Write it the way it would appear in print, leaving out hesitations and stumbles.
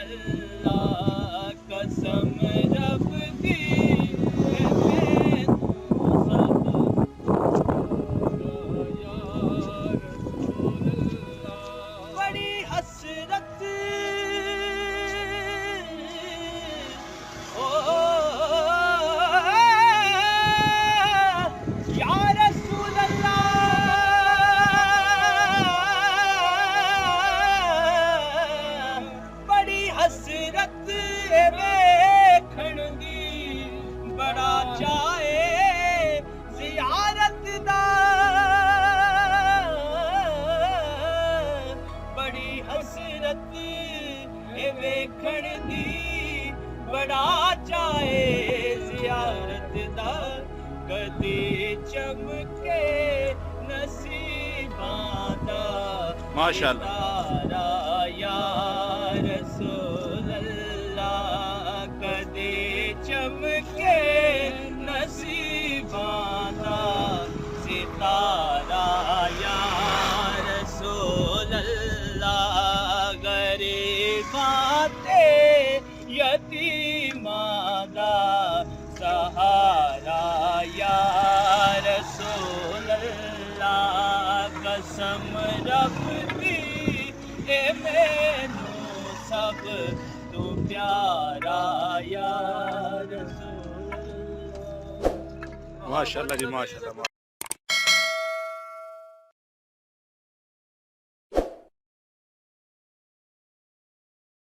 अल्लाह कसम रब दी मैनू सब या रसूल अल्लाह। बड़ी हसरत ओ या रसूल अल्लाह। बड़ी हसरत वेखण दी बड़ा चाहे ज़ियारत दा। बड़ी हसरत वेखण दी बड़ा चाहे ज़ियारत दा। कदी चमके नसीबां दा माशाअल्लाह। सितारा या रसूल अल्लाह। कदी चमके नसीबां दा सितारा या रसूल अल्लाह। गरीबां ते यतीमां दा सहारा या रसूल अल्लाह। कसम रब दी ए मैनू सब तू प्यारा या रसूल अल्लाह। माशाअल्लाह जी माशाअल्लाह।